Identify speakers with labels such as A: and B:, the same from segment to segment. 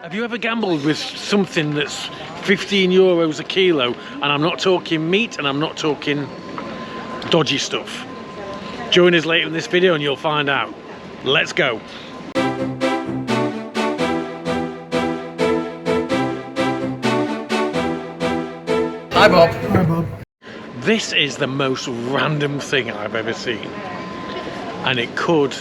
A: Have you ever gambled with something that's 15 euros a kilo? And I'm not talking meat and I'm not talking dodgy stuff. Join us later in this video and you'll find out. Let's go.
B: Hi Bob. Hi Bob.
A: This is the most random thing I've ever seen. And it could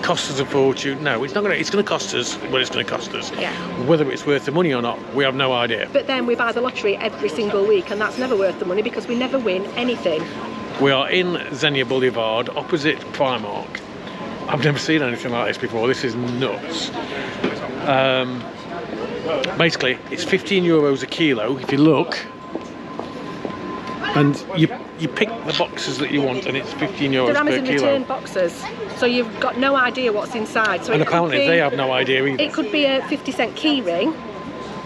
A: cost us a fortune. No, it's not gonna. It's gonna cost us what it's gonna cost us.
C: Yeah.
A: Whether it's worth the money or not, we have no idea.
C: But then we buy the lottery every single week, and that's never worth the money because we never win anything.
A: We are in Zenia Boulevard, opposite Primark. I've never seen anything like this before. This is nuts. Basically, it's 15 euros a kilo. If you look, and you pick the boxes that you want, and it's 15 euros
C: They're
A: per
C: Amazon
A: kilo.
C: return boxes, so you've got no idea what's inside. So
A: And
C: it
A: apparently
C: could be,
A: they have no idea either.
C: It could be a 50-cent key ring,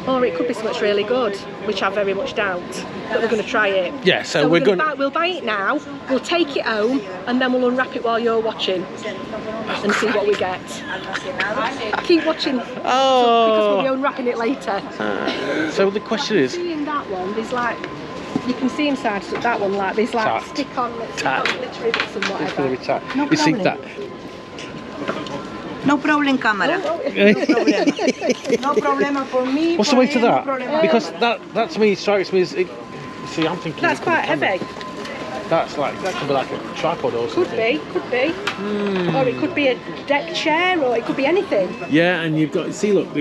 C: or it could be something really good, which I very much doubt. But we're going to try it.
A: Yeah, so we're going to...
C: We'll buy it now, we'll take it home, and then we'll unwrap it while you're watching, and see what we get. Keep watching, because we'll be unwrapping it later.
A: So the question is...
C: In that one, there's like... You can see inside that one, like there's like stick-on literary bits and whatever.
A: No you see that?
D: No problem, camera. No problem for me.
A: What's the weight of that? Because that to me strikes me as... see, I'm thinking...
C: That's quite heavy.
A: That's like... That could be like a tripod or something.
C: Could be. Or it could be a deck chair, or it could be anything.
A: Yeah, and you've got... See, look...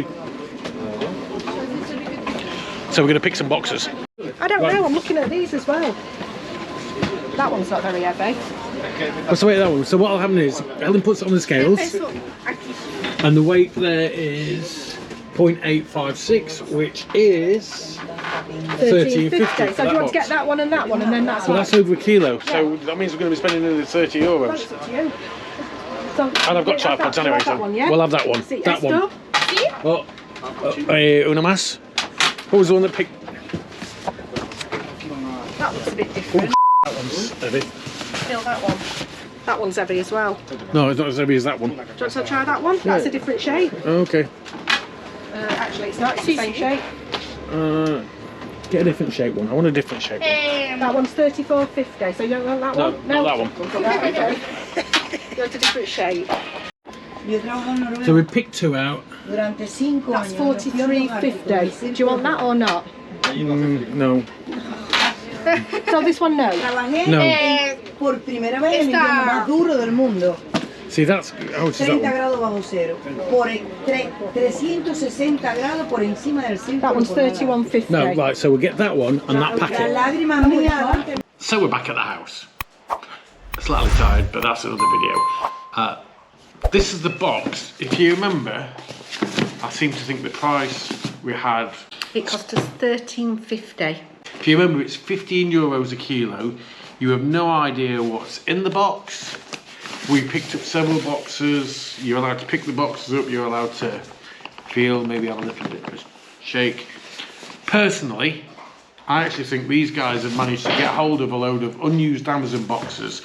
A: So we're going to pick some boxes.
C: I don't know, I'm looking at these as well. That one's not very heavy.
A: What's the weight of that one? So what'll happen is, Helen puts it on the scales, and the weight there is 0.856, which is 13.50.
C: So do you want to get that one and that one, and then that's
A: so that's over a kilo, so that means we're going to be spending nearly 30 euros.
C: Well, it's up to you. So,
A: And I've got tripods anyway, so
C: one, yeah?
A: we'll have that one. That one. Oh, una más. What was the one that picked?
C: That looks a bit different.
A: That one's heavy.
C: Feel that one. That one's heavy as well.
A: No, it's not as heavy as that one.
C: Do you want to try that one? That's a different shape.
A: Okay.
C: Actually, it's not. It's the same shape.
A: Get a different shape one. I want a different shape one.
C: That one's 34.50. So you don't want that one?
A: No, not that one.
C: Okay. You want a different shape.
A: So we picked two out.
C: That's 43.50. Do you want that or not?
A: No.
C: So this one, no.
A: No.
D: Por primera vez en el invierno más duro del mundo.
A: See, that's... How much is that
D: 30
A: one?
D: grados bajo cero. Por 360 grados por encima del círculo.
C: That one's 31.50.
A: No, right, so we'll get that one and that
D: La
A: packet.
D: lágrima mía.
A: So we're back at the house. Slightly tired, but that's another video. This is the box. If you remember, I seem to think the price we had...
C: It cost us 13.50.
A: If you remember, it's 15 euros a kilo. You have no idea what's in the box. We picked up several boxes. You're allowed to pick the boxes up. You're allowed to feel, maybe have a little bit of a shake. Personally, I actually think these guys have managed to get hold of a load of unused Amazon boxes.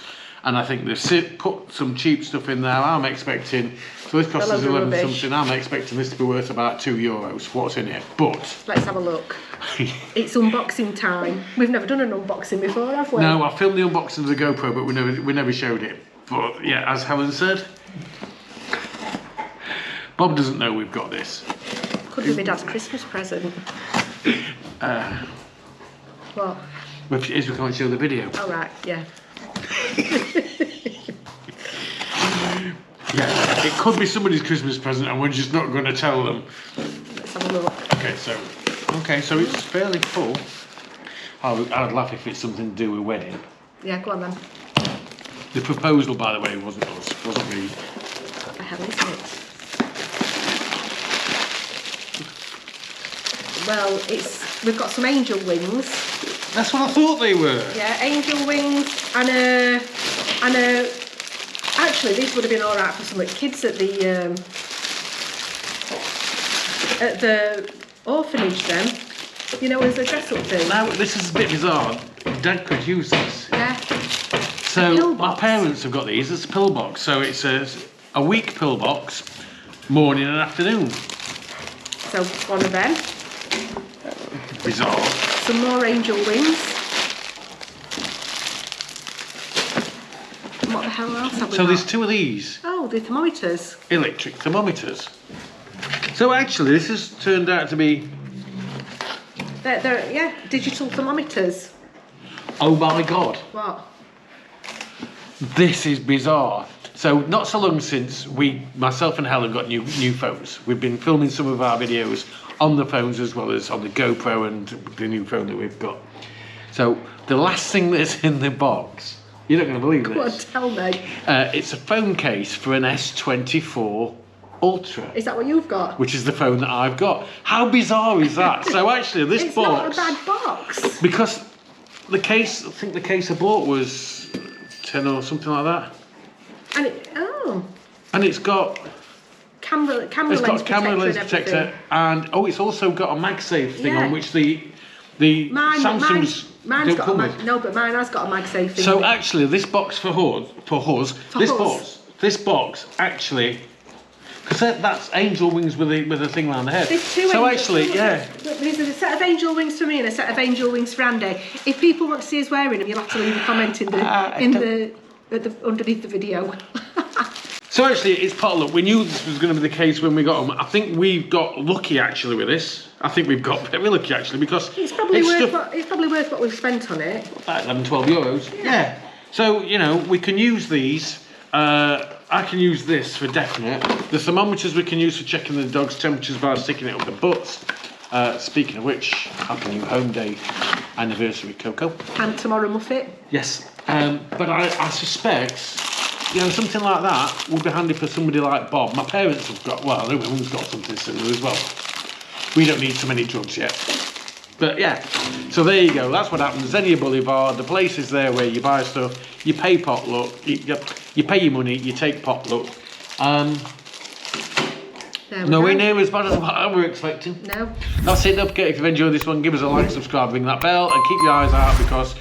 A: And I think they've put some cheap stuff in there. I'm expecting, so this costs us 11 something. I'm expecting this to be worth about 2 euros. What's in it? But
C: Let's have a look. It's unboxing time. We've never done an unboxing before, have we?
A: no, I filmed the unboxing of the GoPro, but we never showed it. But yeah, as Helen said, Bob doesn't know we've got this.
C: Could be my dad's Christmas present. What?
A: Well, if it is, we can't show the video.
C: Oh, right, yeah.
A: Yeah, it could be somebody's Christmas present and we're just not going to tell them.
C: Let's have a look.
A: Okay, so it's fairly full. I'd laugh if it's something to do with wedding.
C: Yeah, go on then.
A: The proposal, by the way, wasn't us, wasn't me.
C: What the hell is it? Well, we've got some angel wings.
A: That's what I thought they were.
C: Yeah, angel wings and a. Actually, these would have been all right for some kids at the orphanage. Then, you know, as a dress-up thing.
A: Now this is a bit bizarre. Dad could use this.
C: Yeah.
A: So my parents have got these. It's a pill box. So it's a week pill box, morning and afternoon.
C: So one of them.
A: Bizarre.
C: Some more angel wings. And what the hell else have we
A: So
C: got?
A: there's two of these.
C: Oh, the thermometers.
A: Electric thermometers. So actually this has turned out to be,
C: They're yeah, digital thermometers.
A: oh my god,
C: What?
A: this is bizarre. So not so long since myself and Helen got new phones. We've been filming some of our videos on the phones as well as on the GoPro and the new phone that we've got. So the last thing that's in the box, you're not going to believe
C: Go on,
A: this.
C: tell me.
A: It's a phone case for an S24 Ultra.
C: Is that what you've got?
A: Which is the phone that I've got. How bizarre is that? So actually this
C: It's
A: box,
C: not a bad box.
A: because the case, I think the case I bought was 10 or something like that.
C: And
A: And it's got
C: camera
A: lens protector, and it's also got a MagSafe thing
C: Yeah.
A: on which the Samsung's
C: mine's
A: don't
C: got
A: come
C: a
A: with.
C: no, but mine has got a MagSafe thing.
A: So
C: in it.
A: actually, this box this box actually, because that's angel wings with a thing around the head.
C: There's two
A: So
C: angel-
A: actually, yeah.
C: There's a set of angel wings for me and a set of angel wings for Andy. If people want to see us wearing them, you'll have to leave a comment underneath the video.
A: So actually, it's potluck. We knew this was going to be the case when we got them. I think we've got lucky actually with this. I think we've got very lucky actually because
C: It's probably worth
A: stuff,
C: it's probably worth what we've spent on it.
A: about 11, 12 euros. Yeah. So we can use these. I can use this for definite. The thermometers we can use for checking the dog's temperatures by sticking it up the butts. Speaking of which, happy new home day anniversary, Coco.
C: And tomorrow Muffet.
A: Yes. But I suspect, something like that would be handy for somebody like Bob. My parents have got, well, I know my mum's got something similar as well. We don't need so many drugs yet. But yeah, so there you go. That's what happens. Zenia Boulevard, the place is there where you buy stuff, you pay potluck, you pay your money, you take potluck. Nowhere near as bad as what I were expecting.
C: No.
A: That's it. Don't forget, if you've enjoyed this one, give us a like, subscribe, ring that bell, and keep your eyes out because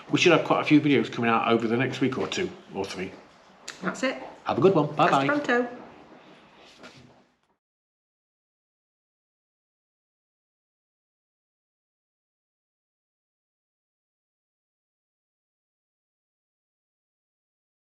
A: we should have quite a few videos coming out over the next week or 2 or 3.
C: That's it.
A: Have a good one. Bye bye.
C: Hasta pronto.